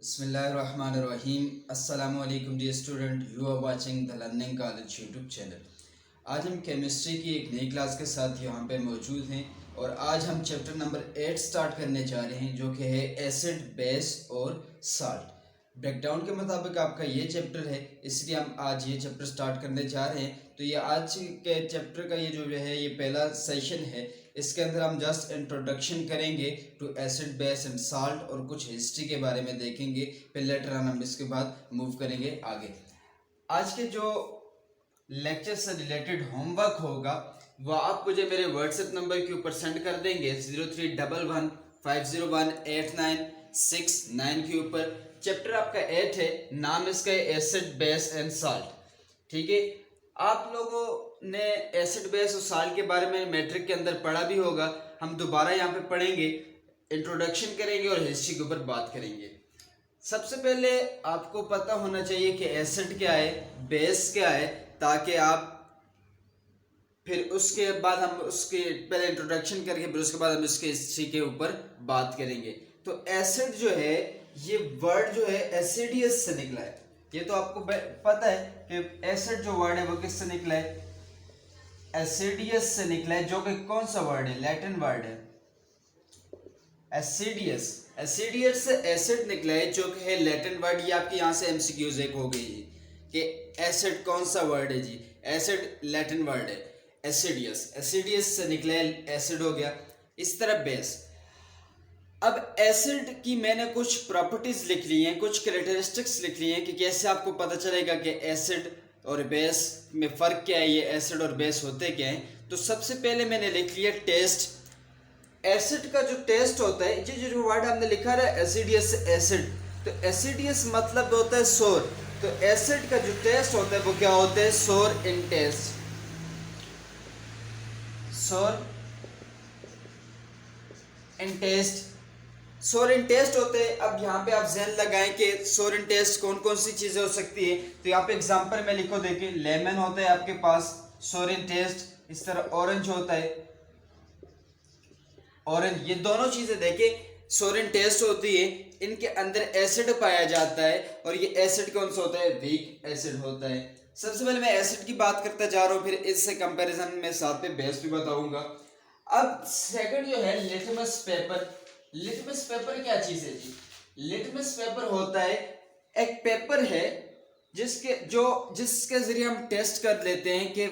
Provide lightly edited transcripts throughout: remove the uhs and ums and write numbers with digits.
बिस्मिल्लाहिर्रहमानिर्रहीम। अस्सलामु अलैकुम dear student, you are watching the learning college YouTube channel. आज हम केमिस्ट्री की एक नई क्लास के साथ यहाँ पे मौजूद हैं और आज हम चैप्टर नंबर 8 स्टार्ट करने जा रहे हैं, जो कि है एसिड, बेस और साल्ट। ब्रेकडाउन के मुताबिक आपका ये चैप्टर है, इसलिए हम आज ये चैप्टर स्टार्ट करने जा रहे हैं। तो ये आज के चैप्टर का ये जो है ये पहला सेशन है। इसके अंदर हम जस्ट इंट्रोडक्शन करेंगे to acid, base and salt और कुछ हिस्ट्री के बारे में देखेंगे। फिर लेटर ऑन हम इसके बाद मूव करेंगे आगे। आज के जो लेक्चर से रिलेटेड होमवर्क होगा वो आप मुझे मेरे व्हाट्सएप नंबर के ऊपर सेंड कर देंगे 0311501869 के ऊपर। चैप्टर आपका 8 है, नाम इसका है एसिड, बेस एंड साल्ट। ठीक है, आप लोगों ने एसिड, बेस और साल्ट के बारे में मैट्रिक के अंदर पढ़ा भी होगा। हम दोबारा यहाँ पे पढ़ेंगे, इंट्रोडक्शन करेंगे और हिस्ट्री के ऊपर बात करेंगे। सबसे पहले आपको पता होना चाहिए कि एसिड क्या है, बेस क्या है, ताकि आप फिर उसके बाद हम उसके पहले इंट्रोडक्शन करके फिर उसके बाद हम इसके हिस्ट्री के ऊपर बात करेंगे। तो एसिड जो है, ये वर्ड जो है एसिडियस से निकला है। ये तो आपको पता है कि एसिड जो वर्ड है वो किससे निकला है, एसिडियस से निकला है, जो कि कौन सा वर्ड है, लैटिन वर्ड है एसिडियस। एसिडियस से एसिड निकला है, जो कि है लैटिन वर्ड। ये आपके यहाँ से एमसीक्यूज एक हो गई जी कि एसिड कौन सा वर्ड है जी, एसिड लैटिन वर्ड है एसिडियस। एसिडियस से निकला है, एसिड हो गया। इस तरह बेस। अब एसिड की मैंने कुछ प्रॉपर्टीज लिख ली हैं, कुछ कैरेक्टरिस्टिक्स लिख ली हैं कि कैसे आपको पता चलेगा कि एसिड और बेस में फ़र्क क्या है, ये एसिड और बेस होते क्या हैं। तो सबसे पहले मैंने लिख लिया टेस्ट। एसिड का जो टेस्ट होता है, ये जो वर्ड हमने लिखा है एसिडियस से एसिड, तो एसिडियस मतलब होता है सोर। तो एसिड का जो टेस्ट होता है वो क्या होता है, सोर इन टेस्ट, सोर इन टेस्ट, सोर इन टेस्ट होते हैं। अब यहाँ पे आप जहन लगाएं कि सोर इन टेस्ट कौन कौन सी चीजें हो सकती है। तो यहाँ पे एग्जांपल में लिखो, देखिए लेमन होता है आपके पास, सोर इन टेस्ट। इस तरह ऑरेंज होता है, ऑरेंज। ये दोनों चीजें देखिए सोर इन टेस्ट होती है, इनके अंदर एसिड पाया जाता है और ये एसिड कौन सा होता है, वीक एसिड होता है। सबसे पहले मैं एसिड की बात करता जा रहा हूँ, फिर इससे कंपैरिजन में साथ में बेस भी बताऊंगा। अब सेकंड जो है लिटमस पेपर। लिटमस पेपर क्या चीज है जी, लिटमस पेपर होता है एक पेपर है जिसके जरिए हम टेस्ट कर लेते हैं कि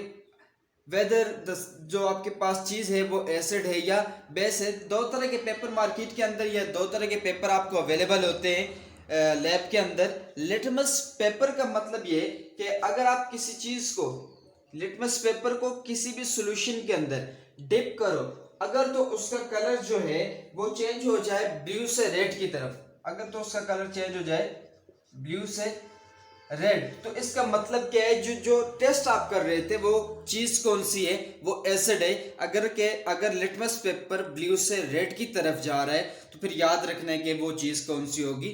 वेदर जो आपके पास चीज है वो एसिड है या बेस है। दो तरह के पेपर मार्केट के अंदर, या दो तरह के पेपर आपको अवेलेबल होते हैं लैब के अंदर। लिटमस पेपर का मतलब ये कि अगर आप किसी चीज को, लिटमस पेपर को किसी भी सॉल्यूशन के अंदर डिप करो, अगर तो उसका कलर जो है वो चेंज हो जाए ब्लू से रेड की तरफ, अगर तो उसका कलर चेंज हो जाए ब्लू से रेड, तो इसका मतलब क्या है, जो टेस्ट आप कर रहे थे वो चीज कौन सी है, वो एसिड है। अगर लिटमस पेपर ब्लू से रेड की तरफ जा रहा है तो फिर याद रखना है कि वो चीज कौन सी होगी,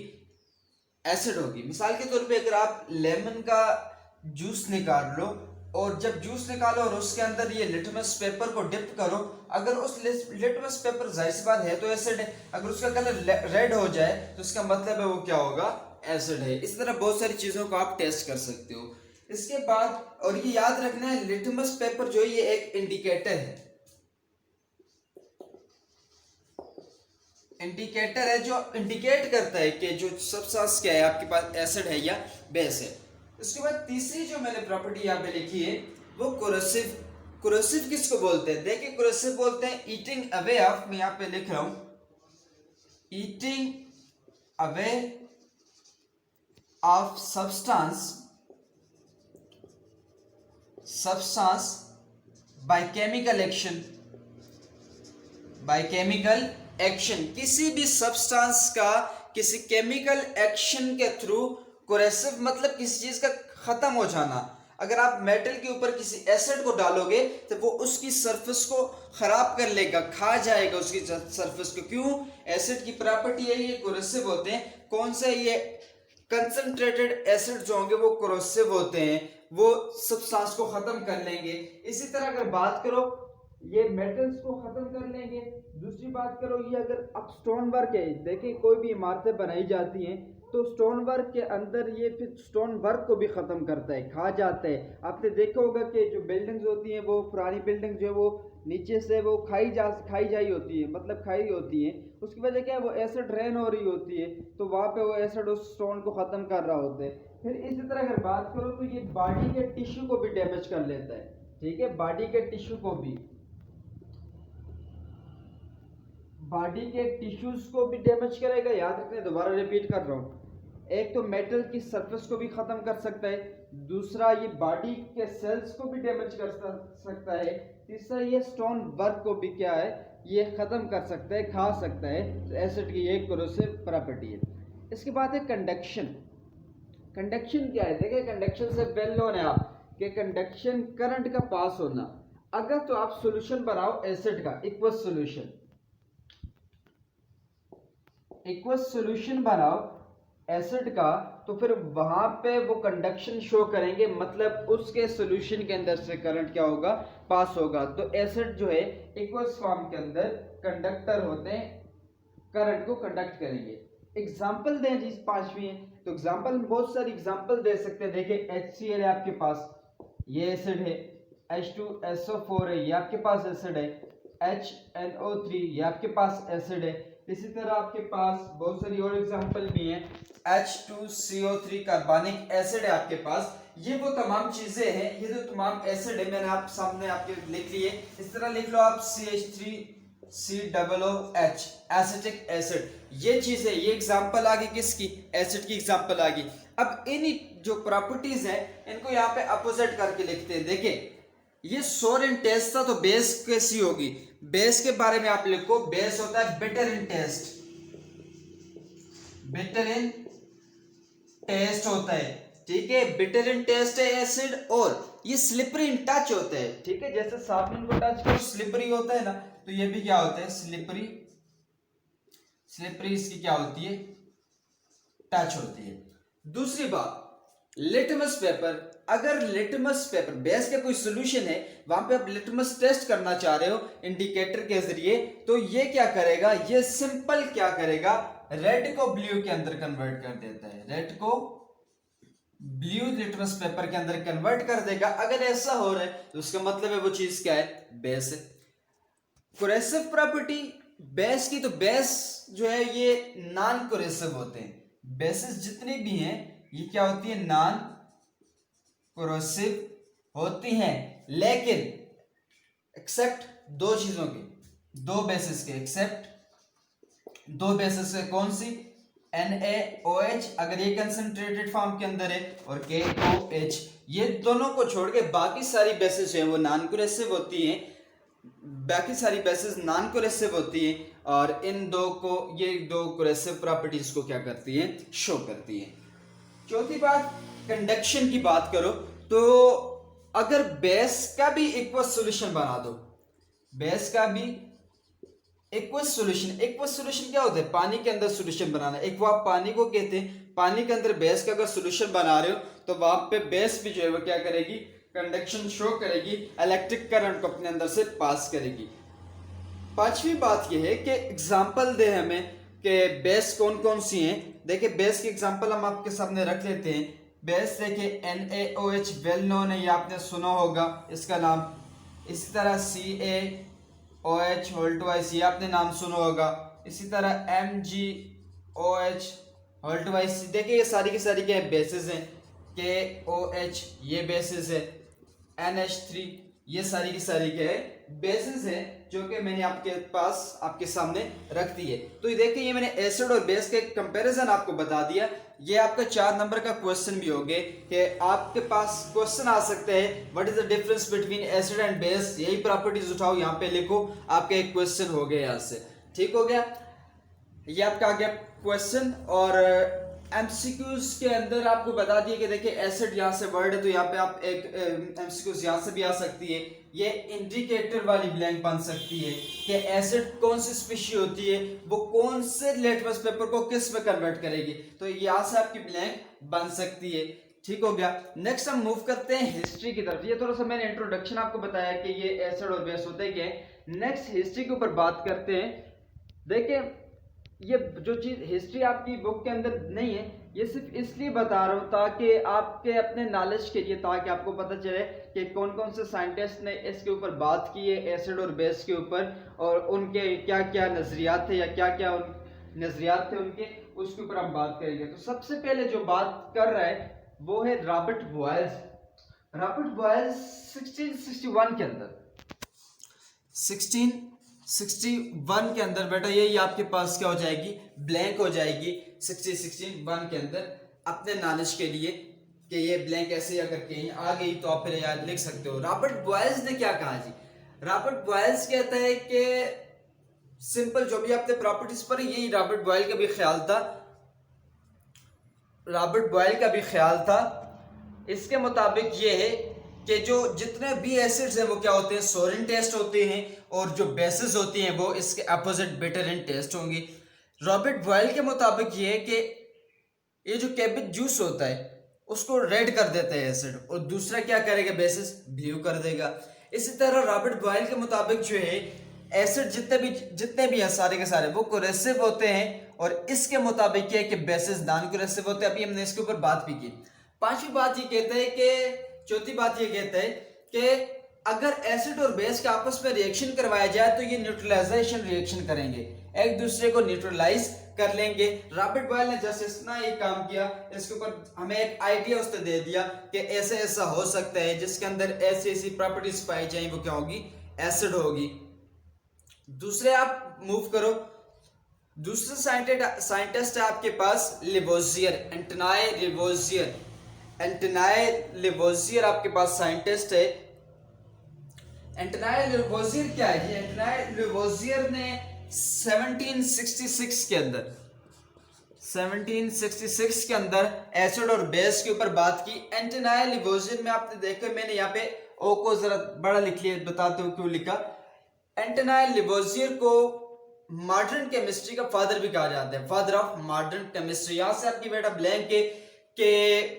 एसिड होगी। मिसाल के तौर पे अगर आप लेमन का जूस निकाल लो और जब जूस निकालो और उसके अंदर ये लिटमस पेपर को डिप करो, अगर उस लिटमस पेपर, जाहिर सी बात है तो एसिड है, अगर उसका कलर रेड हो जाए तो इसका मतलब है वो क्या होगा, एसिड है। इस तरह बहुत सारी चीजों को आप टेस्ट कर सकते हो। इसके बाद, और ये याद रखना है, लिटमस पेपर जो है ये एक इंडिकेटर है, इंडिकेटर है जो इंडिकेट करता है कि जो सब्सटेंस क्या है आपके पास, एसिड है या बेस है। उसके बाद तीसरी जो मैंने प्रॉपर्टी यहाँ पे लिखी है वो कोरोसिव। कोरोसिव किसको बोलते हैं, देखिए कोरोसिव बोलते हैं ईटिंग अवे ऑफ, मैं यहाँ पे लिख रहा हूं, eating away of substance by chemical action, by chemical action, किसी भी सब्सटेंस का किसी केमिकल एक्शन के थ्रू, कोरेसिव मतलब किसी चीज का खत्म हो जाना। अगर आप मेटल के ऊपर किसी एसिड को डालोगे तो वो उसकी सरफेस को खराब कर लेगा, खा जाएगा उसकी सरफेस को। क्यों, एसिड की प्रॉपर्टी है ये कोरेसिव होते हैं। कौन से, ये कंसंट्रेटेड एसिड जो होंगे वो कोरोसिव होते हैं, वो सब्सटेंस को खत्म कर लेंगे। इसी तरह अगर बात करो ये मेटल्स को खत्म कर लेंगे। दूसरी बात करो, ये अगर अब स्टोन वर्क है, देखिए कोई भी इमारतें बनाई जाती हैं तो स्टोन वर्क के अंदर ये फिर स्टोन वर्क को भी ख़त्म करता है, खा जाता है। आपने देखा होगा कि जो बिल्डिंग्स होती हैं वो पुरानी बिल्डिंग जो है वो नीचे से वो खाई जाई होती है, मतलब खाई होती है। उसकी वजह क्या है, वो एसिड ड्रेन हो रही होती है, तो वहाँ पे वो एसिड उस स्टोन को ख़त्म कर रहा होता है। फिर इसी तरह अगर बात करो तो ये बॉडी के टिश्यू को भी डैमेज कर लेता है, ठीक है, बॉडी के टिश्यू को भी, बॉडी के टिश्यूज को भी डैमेज करेगा। याद रखने, दोबारा रिपीट कर रहा हूँ, एक तो मेटल की सरफेस को भी खत्म कर सकता है, दूसरा ये बॉडी के सेल्स को भी डैमेज कर सकता है, तीसरा ये स्टोन वर्क को भी क्या है, ये खत्म कर सकता है, खा सकता है। तो एसिड की एक कोरोसिव प्रॉपर्टी है। इसके बाद है कंडक्शन। कंडक्शन क्या है, देखिए कंडक्शन से वेल नोन है आप कि कंडक्शन करंट का पास होना। अगर तो आप सॉल्यूशन बनाओ एसिड का, इक्वस सॉल्यूशन बनाओ एसिड का, तो फिर वहां पे वो कंडक्शन शो करेंगे, मतलब उसके सॉल्यूशन के अंदर से करंट क्या होगा, पास होगा। तो एसिड जो है इक्वस फॉर्म के अंदर कंडक्टर होते हैं, करंट को कंडक्ट करेंगे। एग्जाम्पल दें जी, पांचवी है तो एग्जाम्पल बहुत सारी एग्जाम्पल दे सकते हैं। देखिए HCl है आपके पास, ये एसिड है, H2SO4 है, ये आपके पास एसिड है, HNO3 ये आपके पास एसिड है। इसी तरह आपके पास बहुत सारी और एग्जांपल भी हैं, H2CO3 कार्बनिक एसिड है आपके पास। ये वो तमाम चीजें हैं, ये जो तमाम एसिड है मैंने आप सामने आपके लिख लिए। इस तरह लिख लो आप CH3COOH एसिटिक एसिड, ये चीज है, ये एग्जांपल आ गई किसकी, एसिड की एग्जांपल आ गई। अब इन जो प्रॉपर्टीज हैं इनको यहाँ पे अपोजिट करके लिखते हैं। देखिए ये सोर इन टेस्ट था, तो बेस कैसी होगी, बेस के बारे में आप लिखो, बेस होता है bitter in taste, bitter in taste होता है, ठीक है, बिटर इन टेस्ट है एसिड, और ये स्लिपरी इन टच होता है, ठीक है, जैसे साबुन को टच करो स्लिपरी होता है ना, तो ये भी क्या होता है, स्लिपरी, स्लिपरी इसकी क्या होती है, टच होती है। दूसरी बात, लिटमस पेपर, अगर लिटमस पेपर बेस का कोई सॉल्यूशन है, वहां पे आप लिटमस टेस्ट करना चाह रहे हो इंडिकेटर के जरिए, तो ये क्या करेगा, ये सिंपल क्या करेगा, रेड को ब्लू के अंदर कन्वर्ट कर देता है, रेड को ब्लू लिटमस पेपर के अंदर कन्वर्ट कर देगा। अगर ऐसा हो रहा है तो उसका मतलब है वो चीज क्या है, बेस है। कोरेसिव प्रॉपर्टी बेस की, तो बेस जो है ये नॉन कोरेसिव होते हैं, बेसिस जितनी भी हैं ये क्या होती है, नॉन कोरोसिव होती हैं, लेकिन एक्सेप्ट दो चीजों के, दो बेसिस के, एक्सेप्ट दो बेसिस के, कौन सी, NaOH अगर ये कंसंट्रेटेड फॉर्म के अंदर है, और KOH, ये दोनों को छोड़ के बाकी सारी बेसिस है वो नॉन कोरेसिव होती हैं, बाकी सारी बेसिस नॉन कोरेसिव होती हैं, और इन दो को, ये दो कोरेसिव प्रॉपर्टीज को क्या करती हैं, शो करती हैं। चौथी बात, कंडक्शन की बात करो तो अगर बेस का भी एक्वस सॉल्यूशन बना दो, बेस का भी एक्वस सॉल्यूशन, एक्वस सॉल्यूशन क्या होता है, पानी के अंदर सॉल्यूशन बनाना, एक्वा पानी को कहते हैं, पानी के अंदर बेस का अगर सॉल्यूशन बना रहे हो तो वहां पे बेस भी जो है वो क्या करेगी, कंडक्शन शो करेगी, इलेक्ट्रिक करंट को अपने अंदर से पास करेगी। पांचवी बात यह है कि एग्जाम्पल दे हमें कि बेस कौन कौन सी हैं। देखिए बेस की एग्जांपल हम आपके सामने रख लेते हैं। बेस देखिए NaOH वेल नोन है, ये आपने सुना होगा इसका नाम। इसी तरह CaOH होल ट्वाइस, ये आपने नाम सुना होगा। इसी तरह MgOH होल ट्वाइस, देखिए ये सारी की सारी क्या बेसिस हैं। KOH ये बेसिस है, NH3 ये सारी की सारी क्या है, बेसिस है, जो कि मैंने आपके पास आपके सामने रख दी है। तो ये देखिए ये मैंने एसिड और बेस के कंपैरिजन आपको बता दिया। ये आपका 4 नंबर का क्वेश्चन भी हो गए कि आपके पास क्वेश्चन आ सकते हैं what is the difference between acid and base, यही प्रॉपर्टीज उठाओ यहाँ पे लिखो, आपका एक क्वेश्चन हो गया यहाँ से, ठीक हो गया। ये आपका आ गया क्वेश्चन। और एमसीक्यूज के अंदर आपको बता दिया कि देखिए एसिड यहाँ से वर्ड है, तो यहाँ पे आप एक एमसीक्यूज यहाँ से भी आ सकती है। ये इंडिकेटर वाली ब्लैंक बन सकती है कि एसिड कौन सी स्पीशी होती है, वो कौन से लिटमस पेपर को किस में कन्वर्ट करेगी, तो यहाँ से आपकी ब्लैंक बन सकती है। ठीक हो गया। नेक्स्ट हम मूव करते हैं हिस्ट्री की तरफ। ये थोड़ा सा मैंने इंट्रोडक्शन आपको बताया कि ये एसिड और बेस होते क्या है। नेक्स्ट हिस्ट्री के ऊपर बात करते हैं। देखिए ये जो चीज हिस्ट्री आपकी बुक के अंदर नहीं है, ये सिर्फ इसलिए बता रहा हूँ ताकि आपके अपने नॉलेज के लिए, ताकि आपको पता चले कि कौन कौन से साइंटिस्ट ने इसके ऊपर बात की है एसिड और बेस के ऊपर, और उनके क्या क्या नजरियात थे या क्या क्या नजरियात थे उनके, उसके ऊपर हम बात करेंगे। तो सबसे पहले जो बात कर रहा है वो है रॉबर्ट बॉयल्स। रॉबर्ट बॉयल्स 1661 के अंदर 1661 के अंदर बेटा यही आपके पास क्या हो जाएगी, ब्लैंक हो जाएगी 1661 के अंदर, अपने नॉलेज के लिए कि ये ब्लैंक ऐसे अगर कहीं आ गई तो आप फिर याद लिख सकते हो। रॉबर्ट बॉयल्स ने क्या कहा जी, रॉबर्ट बॉयल्स कहता है कि सिंपल जो भी आपने प्रॉपर्टीज पर, यही रॉबर्ट बॉयल का भी ख्याल था, रॉबर्ट बॉयल का भी ख्याल था। इसके मुताबिक ये है कि जो जितने भी एसिड्स हैं वो क्या होते हैं, सोरिन टेस्ट होते हैं, और जो बेसिस होती हैं वो इसके अपोजिट बिटर इन टेस्ट होंगी। रॉबर्ट बॉयल के मुताबिक ये है कि ये जो कैबेज जूस होता है उसको रेड कर देता है एसिड, और दूसरा क्या करेगा, बेसिस ब्लू कर देगा। इसी तरह रॉबर्ट बॉयल के मुताबिक जो है एसिड जितने भी हैं सारे के सारे वो कोरेसिव होते हैं, और इसके मुताबिक क्या है कि बेसिस नॉन कोरेसिव होते हैं। अभी हमने इसके ऊपर बात भी की। पांचवी बात ये कहता है कि, चौथी बात ये कहता है कि अगर एसिड और बेस का आपस में रिएक्शन करवाया जाए तो ये न्यूट्रलाइजेशन रिएक्शन करेंगे, एक दूसरे को न्यूट्रलाइज कर लेंगे। रॉबर्ट बॉयल ने जैसे इतना ये काम किया, इसके ऊपर हमें एक आइडिया उसने दे दिया कि ऐसे ऐसा हो सकता है जिसके अंदर ऐसी ऐसी प्रॉपर्टीज पाई जाए, वो क्या होगी, एसिड होगी। दूसरे आप मूव करो, दूसरे साइंटिस्ट है आपके पास लिवोजियर, एंटोनी लिवोजियर। एंटोनी लिवोजियर आपके पास साइंटिस्ट है। एंटोनी लिवोजियर क्या है जी, एंटोनी लिवोजियर ने 1766 के अंदर 1766 के अंदर एसिड और बेस के ऊपर बात की। एंटोनी लिवोजियर में आपने देखा, मैंने यहाँ पे ओ को जरा बड़ा लिख लिया, बताते हूँ क्यों लिखा। एंटोनी लिवोजियर को मॉडर्न केमिस्ट्री का फादर भी कहा जाता है, फादर ऑफ मॉडर्न केमिस्ट्री। यहां से आपकी बेटा ब्लैंक है कि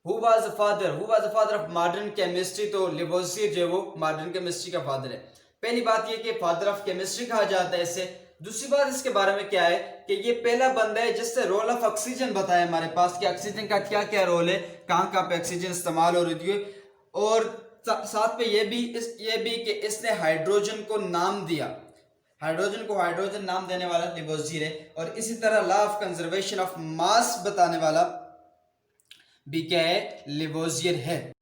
who was the father of modern chemistry, तो लिवोजियर जो वो मॉडर्न केमिस्ट्री का फादर है। पहली बात ये कि फादर ऑफ केमिस्ट्री कहा जाता है इसे। दूसरी बात इसके बारे में क्या है कि ये पहला बंदा है जिससे रोल ऑफ ऑक्सीजन बताया हमारे पास कि ऑक्सीजन का क्या क्या रोल है, कहाँ पे ऑक्सीजन इस्तेमाल हो रही है, और साथ पे ये भी कि इसने हाइड्रोजन को नाम दिया, हाइड्रोजन को हाइड्रोजन नाम देने वाला लिवोजियर है। और इसी तरह law of conservation of mass बताने वाला भी क्या है, लिवोजियर है।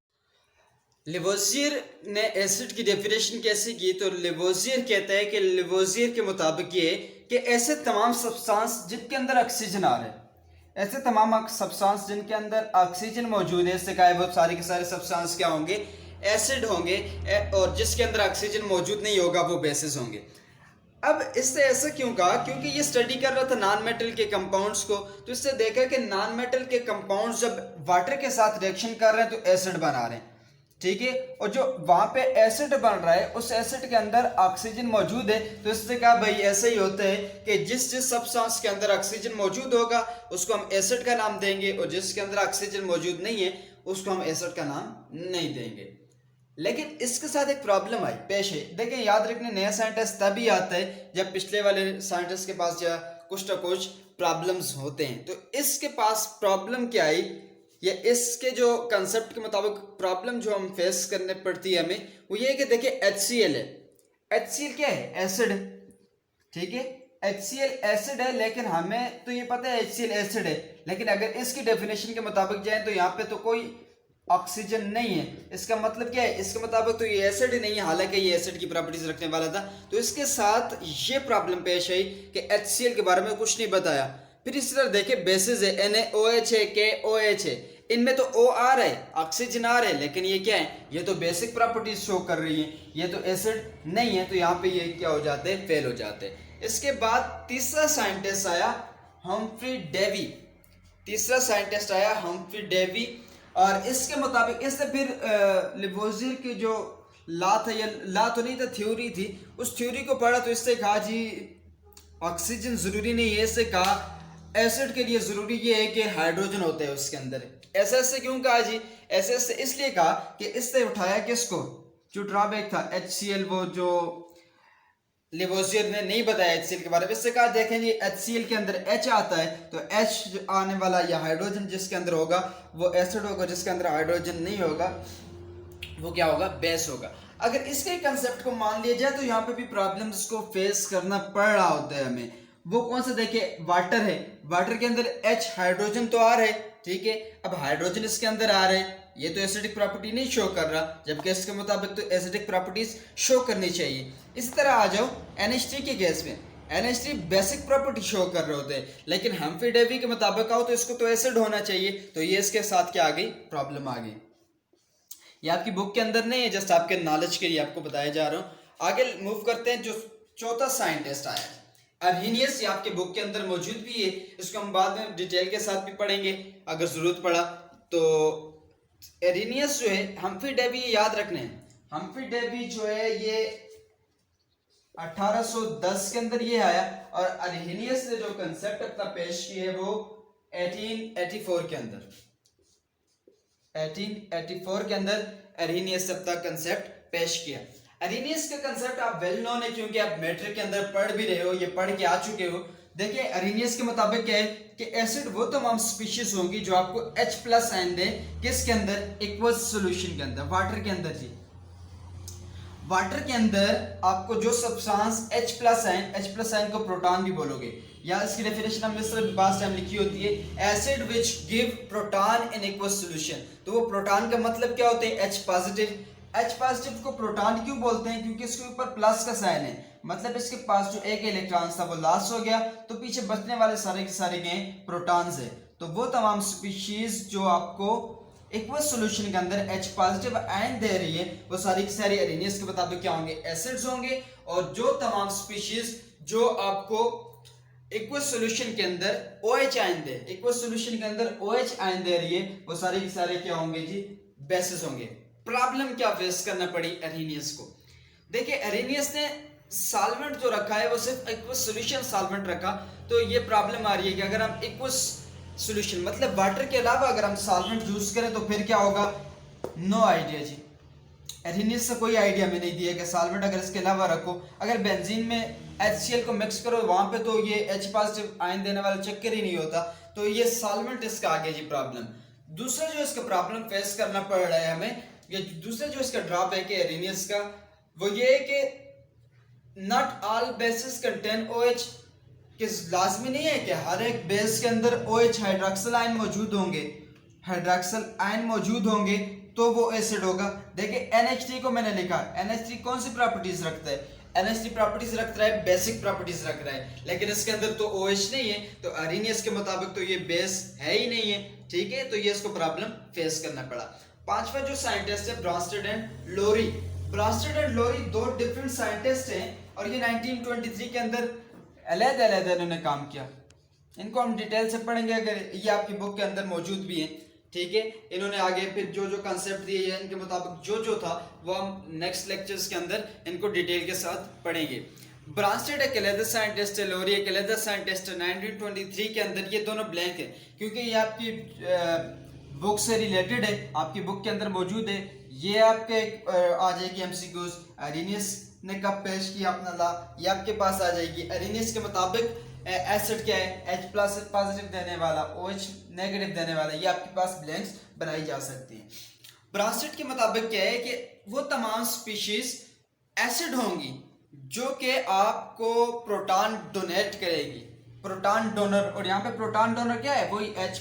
लिवोजियर ने एसिड की डेफिनेशन कैसे की, तो लिवोजियर कहता है कि लिवोजियर के मुताबिक ये कि ऐसे तमाम सब्सटेंस जिनके अंदर ऑक्सीजन आ रहा है, ऐसे तमाम सब्सटेंस जिनके अंदर ऑक्सीजन मौजूद है, इससे कहा है वो सारे के सारे सब्सटेंस क्या होंगे, एसिड होंगे, और जिसके अंदर ऑक्सीजन मौजूद नहीं होगा वो बेसिस होंगे। अब इससे ऐसा क्यों कहा, क्योंकि ये स्टडी कर रहा था नॉन मेटल के कंपाउंड्स को, तो इससे देखा कि नॉन मेटल के कंपाउंड्स जब वाटर के साथ रिएक्शन कर रहे हैं तो एसिड बना रहे हैं, ठीक है, और जो वहां पे एसिड बन रहा है उस एसिड के अंदर ऑक्सीजन मौजूद है, तो इससे कहा भाई ऐसा ही होता है कि जिस सब्सटेंस के अंदर ऑक्सीजन मौजूद होगा उसको हम एसिड का नाम देंगे, और जिसके अंदर ऑक्सीजन मौजूद नहीं है उसको हम एसिड का नाम नहीं देंगे। लेकिन इसके साथ एक प्रॉब्लम आई पेश है। देखिए याद रखने, नया साइंटिस्ट तभी आता है जब पिछले वाले साइंटिस्ट के पास या कुछ ना कुछ प्रॉब्लम्स होते हैं। तो इसके पास प्रॉब्लम क्या आई, या इसके जो कंसेप्ट के मुताबिक प्रॉब्लम जो हम फेस करने पड़ती है हमें, वो ये है कि देखिए HCl है। HCl क्या है, एसिड, ठीक है, HCl एसिड है, लेकिन हमें तो ये पता है HCl एसिड है, लेकिन अगर इसकी डेफिनेशन के मुताबिक जाए तो यहाँ पे तो कोई ऑक्सीजन नहीं है। इसका मतलब क्या है, इसके मुताबिक तो ये एसिड ही नहीं है, हालांकि ये एसिड की प्रॉपर्टीज रखने वाला था। तो इसके साथ ये प्रॉब्लम पेश आई कि HCl के बारे में कुछ नहीं बताया। फिर इस तरह देखे बेसिस है, NaOH है, KOH है, इनमें तो O आ रहा है, ऑक्सीजन आ रहा है, लेकिन ये क्या है, ये तो बेसिक प्रॉपर्टीज शो कर रही है, ये तो एसिड नहीं है, तो यहाँ पे ये क्या हो जाते हैं, फेल हो जाते हैं। इसके बाद तीसरा साइंटिस्ट आया हम्फ्री डेवी, तीसरा साइंटिस्ट आया हम्फ्री डेवी, और इसके मुताबिक इससे फिर लिवोजियर की जो लॉ था, या लॉ तो नहीं था, थ्योरी थी, उस थ्योरी को पढ़ा तो इससे कहा जी ऑक्सीजन जरूरी नहीं है, इससे कहा एसिड के लिए ज़रूरी ये है कि हाइड्रोजन होते हैं उसके अंदर। ऐसे ऐसे क्यों कहा जी? ऐसे ऐसे इसलिए कहा कि इससे उठाया किसको, जो ड्रॉबैक था HCl, वो जो लिवोसियर ने नहीं बताया HCl के बारे में। इससे कहा देखें जी HCl के अंदर H आता है, तो H आने वाला या हाइड्रोजन जिसके अंदर होगा वो एसिड होगा, जिसके अंदर हाइड्रोजन नहीं होगा वो क्या होगा, बेस होगा। अगर इसके कंसेप्ट को मान लिया जाए तो यहाँ पे भी प्रॉब्लम्स को फेस करना पड़ रहा होता है हमें। वो कौन सा, देखिए वाटर है, वाटर के अंदर H हाइड्रोजन तो आ रहा है, ठीक है। अब हाइड्रोजन इसके अंदर आ रहे हैं, ये तो एसिडिक प्रॉपर्टी नहीं शो कर रहा, जबकि इसके मुताबिक तो एसिडिक प्रॉपर्टीज शो करनी चाहिए। इसी तरह आ जाओ NH3 के केस में, NH3 बेसिक प्रॉपर्टी शो कर रहे होते हैं, लेकिन हम्फ्री डेवी के मुताबिक आओ तो इसको तो एसिड होना चाहिए, तो ये इसके साथ क्या आ गई, प्रॉब्लम आ गई। ये आपकी बुक के अंदर नहीं है, जस्ट आपके नॉलेज के लिए आपको बताया जा रहा हूँ। आगे मूव करते हैं, जो चौथा साइंटिस्ट आया है अर्हीनियस, ये आपके बुक के अंदर मौजूद भी है, इसको हम बाद में डिटेल के साथ भी पढ़ेंगे अगर जरूरत पड़ा तो। अर्हीनियस जो है, हम्फ्री डेवी याद रखने हैं, हम्फ्री डेवी जो है ये 1810 के अंदर ये आया, और अर्हीनियस ने जो कंसेप्ट अपना पेश किया है वो 1884 के अंदर, 1884 के अंदर अर्हीनियस ने अपना कंसेप्ट पेश किया। अर्हीनियस का कंसेप्ट आप वेल नोन है, क्योंकि आप मैट्रिक के अंदर पढ़ भी रहे हो, ये पढ़ के आ चुके हो। देखिए अर्हीनियस के मुताबिक क्या है कि एसिड वो तमाम स्पीशीज होंगी जो आपको H+ आयन दे, किसके अंदर, एक्वस सॉल्यूशन के अंदर, वाटर के अंदर जी। वाटर के अंदर आपको जो substance H+ ion, H+ ion को प्रोटॉन भी बोलोगे, या इसकी डेफिनेशन हमने सिर्फ पास टाइम लिखी होती है, acid which give proton in aqueous solution. तो वो प्रोटॉन का मतलब क्या होते हैं, H+। H+ को प्रोटॉन क्यों बोलते हैं, क्योंकि इसके ऊपर प्लस का साइन है, मतलब इसके पास जो एक इलेक्ट्रॉन था वो लॉस हो गया, तो पीछे बचने वाले सारे के सारे गए प्रोटॉन्स है। तो वो तमाम स्पीशीज जो आपको एक्वस सॉल्यूशन के अंदर H+ आयन दे रही है, वो सारी की सारी अर्हीनियस के मुताबिक क्या होंगे, एसिड्स होंगे। और जो तमाम स्पीशीज जो आपको एक्वस सॉल्यूशन के अंदर OH आयन दे, एक्वस सॉल्यूशन के अंदर OH आयन दे रही है, वो सारे के सारे क्या होंगे जी, बेसिस होंगे। प्रॉब्लम क्या फेस करना पड़ी अर्हीनियस को, देखिए अर्हीनियस ने सॉल्वेंट जो रखा है वो सिर्फ एक्वस सॉल्यूशन सॉल्वेंट रखा, तो ये प्रॉब्लम आ रही है कि अगर हम एक्वस सॉल्यूशन मतलब वाटर के अलावा अगर हम सॉल्वेंट यूज करें तो फिर क्या होगा, नो आइडिया जी। अर्हीनियस से कोई आइडिया में नहीं दिया कि सॉल्वेंट अगर इसके अलावा रखो, अगर बेंजीन में HCl को मिक्स करो वहां पे तो ये H+ आयन देने वाला चक्कर ही नहीं होता, तो ये सॉल्वेंट इसका आ गया जी प्रॉब्लम। दूसरा जो इसका प्रॉब्लम फेस करना पड़ रहा है हमें, ये दूसरा जो इसका ड्रॉप है कि अर्हीनियस का, वो ये है कि not all basis contain OH, कि लाजमी नहीं है कि हर एक बेस के अंदर OH हाइड्रोक्सिल आयन मौजूद होंगे, हाइड्रोक्सिल आयन मौजूद होंगे तो वो एसिड होगा। देखिए NH3 को मैंने लिखा, NH3 कौन सी प्रॉपर्टीज रखता है, NH3 प्रॉपर्टीज रख रहा है, बेसिक प्रॉपर्टीज रख रहा है, लेकिन इसके अंदर तो OH नहीं है, तो अर्हीनियस के मुताबिक तो ये बेस है ही नहीं है, ठीक है। तो ये इसको प्रॉब्लम फेस करना पड़ा। पांचवा जो साइंटिस्ट है Bronsted and Lowry, Bronsted and Lowry दो डिफरेंट साइंटिस्ट हैं, और ये 1923 के अंदर अलग-अलग इन्होंने काम किया। इनको हम डिटेल से पढ़ेंगे, अगर ये आपकी बुक के अंदर मौजूद भी है, ठीक है। इन्होंने आगे फिर जो जो कंसेप्ट दिए हैं इनके मुताबिक जो जो था वो हम नेक्स्ट लेक्चर्स के अंदर इनको डिटेल के साथ पढ़ेंगे। ब्रॉन्स्टेड एक अलग साइंटिस्ट है, लोरी एक अलग साइंटिस्ट है। 1923 के अंदर ये दोनों ब्लैंक है, क्योंकि ये आपकी बुक से रिलेटेड है, आपकी बुक के अंदर मौजूद है। ये आपके आ जाएगी MCQs, अर्हीनियस ने कब पेश किया अपना ला, ये आपके पास आ जाएगी। अर्हीनियस के मुताबिक एसिड क्या है, H+ पॉजिटिव देने वाला, OH नेगेटिव देने वाला, ये आपके पास ब्लैंक्स बनाई जा सकती हैं। ब्रॉन्स्टेड के मुताबिक क्या है कि वो तमाम स्पीशीज एसिड होंगी जो कि आपको प्रोटॉन डोनेट करेगी, प्रोटॉन डोनर, और यहाँ पे प्रोटॉन डोनर क्या है, वही H+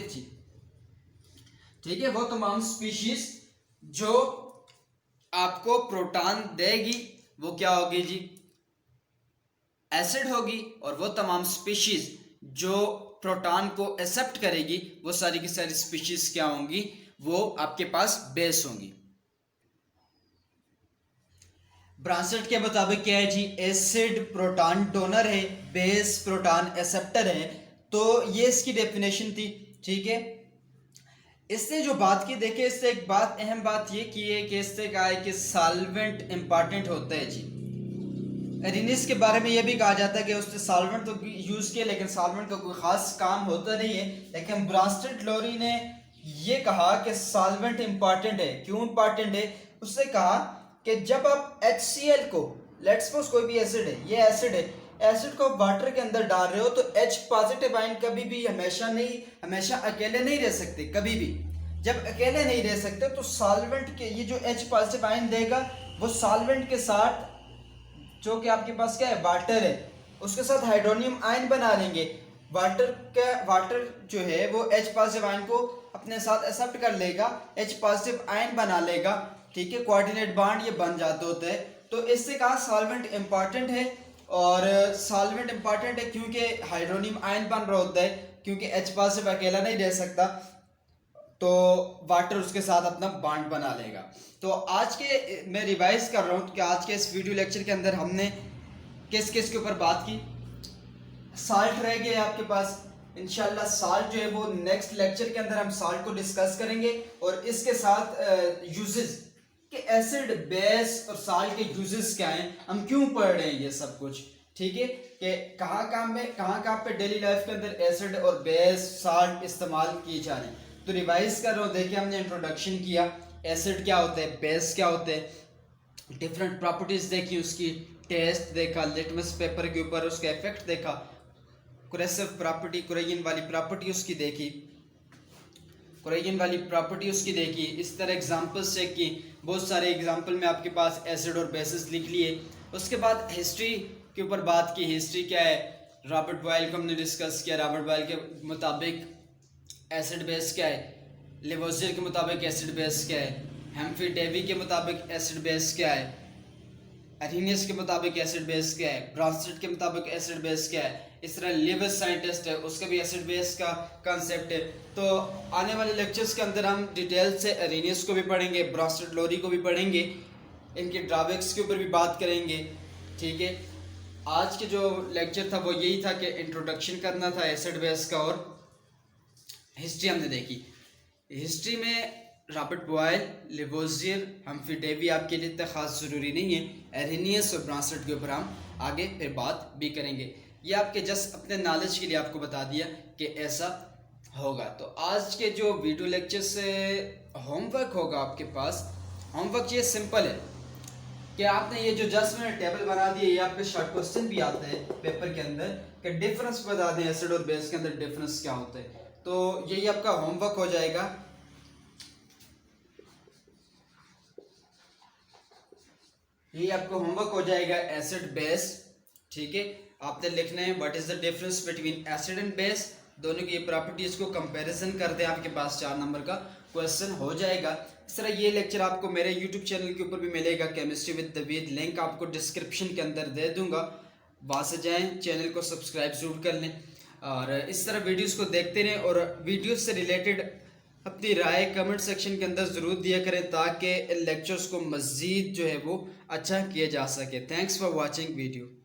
थी, ठीक है। वो तमाम स्पीशीज जो आपको प्रोटॉन देगी वो क्या होगी जी, एसिड होगी, और वो तमाम स्पीशीज जो प्रोटॉन को एक्सेप्ट करेगी वो सारी की सारी स्पीशीज क्या होंगी, वो आपके पास बेस होंगी। ब्रॉन्स्टेड के मुताबिक क्या है जी, एसिड प्रोटॉन डोनर है, बेस प्रोटॉन एक्सेप्टर है, तो ये इसकी डेफिनेशन थी, ठीक है। इसने जो बात की, देखिए इससे एक बात, अहम बात ये की है कि इससे कहा है कि सॉल्वेंट इंपॉर्टेंट होता है जी, एरिनियस के बारे में यह भी कहा जाता है कि उसने सॉल्वेंट तो यूज़ किया, लेकिन सॉल्वेंट का कोई ख़ास काम होता नहीं है। लेकिन ब्रांस्टेड लोरी ने ये कहा कि सॉल्वेंट इंपॉर्टेंट है। क्यों इंपॉर्टेंट है? उसने कहा कि जब आप HCl को, लेट्स सपोज कोई भी एसिड है, ये एसिड है, एसिड को वाटर के अंदर डाल रहे हो तो H पॉजिटिव आयन कभी भी हमेशा अकेले नहीं रह सकते। कभी भी जब अकेले नहीं रह सकते तो सॉल्वेंट के ये जो H पॉजिटिव आयन देगा वो सॉल्वेंट के साथ, जो कि आपके पास क्या है, वाटर है, उसके साथ हाइड्रोनियम आयन बना लेंगे। वाटर जो है वो H पॉजिटिव आयन को अपने साथ एक्सेप्ट कर लेगा, H पॉजिटिव आयन बना लेगा, ठीक है, कोऑर्डिनेट बॉन्ड ये बन जाते होते हैं। तो इससे कहा सॉल्वेंट इंपॉर्टेंट है। और सॉल्वेंट इंपॉर्टेंट है क्योंकि हाइड्रोनियम आयन बन रहा होता है, क्योंकि H पॉजिटिव अकेला नहीं रह सकता, तो वाटर उसके साथ अपना बॉन्ड बना लेगा। तो आज के मैं रिवाइज कर रहा हूँ कि आज के इस वीडियो लेक्चर के अंदर हमने किस किस के ऊपर बात की। साल्ट रह गया आपके पास, इंशाल्लाह साल्ट जो है वो नेक्स्ट लेक्चर के अंदर हम साल्ट को डिस्कस करेंगे, और इसके साथ यूजेस कि एसिड, बेस और साल्ट के यूजेस क्या हैं, हम क्यों पढ़ रहे हैं ये सब कुछ, ठीक है, कि कहाँ पे डेली लाइफ के अंदर एसिड और बेस, साल्ट इस्तेमाल किए जा रहे हैं। तो रिवाइज कर रहा हूँ। देखिए हमने इंट्रोडक्शन किया, एसिड क्या होता है, बेस क्या होते हैं, डिफरेंट प्रॉपर्टीज देखी, उसकी टेस्ट देखा, लिटमस पेपर के ऊपर उसका इफेक्ट देखा, कुरेसिव प्रॉपर्टी, कुरेइन वाली प्रॉपर्टी उसकी देखी, इस तरह एग्जांपल्स चेक की, बहुत सारे एग्जांपल में आपके पास एसिड और बेसिस लिख लिए। उसके बाद हिस्ट्री के ऊपर बात की, हिस्ट्री क्या है, रॉबर्ट बॉयल को हमने डिस्कस किया, रॉबर्ट बॉयल के मुताबिक एसिड बेस क्या है, लेवोजियर के मुताबिक एसिड बेस क्या है, हेम्फ्री डेवी के मुताबिक एसिड बेस क्या है, एरिनियस के मुताबिक एसिड बेस क्या है, ब्रांस्टेड के मुताबिक एसिड बेस क्या है। इस तरह लिविस साइंटिस्ट है, उसका भी एसिड बेस का कंसेप्ट है। तो आने वाले लेक्चर्स के अंदर हम डिटेल से एरिनियस को भी पढ़ेंगे, ब्रांस्टेड लोरी को भी पढ़ेंगे, इनके ड्रॉबैक्स के ऊपर भी बात करेंगे, ठीक है। आज के जो लेक्चर था वो यही था कि इंट्रोडक्शन करना था एसिड बेस का, और हिस्ट्री हमने देखी। हिस्ट्री में Robert Boyle, Lavoisier, Humphry Davy आपके लिए इतना खास ज़रूरी नहीं है। एरिनियस और ब्रांस्टेड के ऊपर हम आगे फिर बात भी करेंगे। ये आपके जस्ट अपने नॉलेज के लिए आपको बता दिया कि ऐसा होगा। तो आज के जो वीडियो लेक्चर से होमवर्क होगा आपके पास, होमवर्क ये सिंपल है कि आपने ये जो जस्ट मैंने टेबल बना दी है, ये आपके शॉर्ट क्वेश्चन भी आते हैं पेपर के अंदर कि डिफरेंस बता दें एसिड और बेस के अंदर डिफरेंस क्या होता है। तो यही आपका होमवर्क हो जाएगा। यही आपको होमवर्क हो जाएगा, एसिड बेस, ठीक है। आपने लिखना है what is the difference between acid and base, दोनों की प्रॉपर्टीज को कंपैरिजन कर दें, आपके पास 4 नंबर का क्वेश्चन हो जाएगा। इस तरह ये लेक्चर आपको मेरे यूट्यूब चैनल के ऊपर भी मिलेगा, केमिस्ट्री विद दवीद, लिंक आपको डिस्क्रिप्शन के अंदर दे दूंगा, वहाँ से जाएँ, चैनल को सब्सक्राइब जरूर कर लें, और इस तरह वीडियोस को देखते रहें, और वीडियोस से रिलेटेड अपनी राय कमेंट सेक्शन के अंदर ज़रूर दिया करें, ताकि लेक्चर्स को मज़ीद जो है वो अच्छा किया जा सके। Thanks for watching video.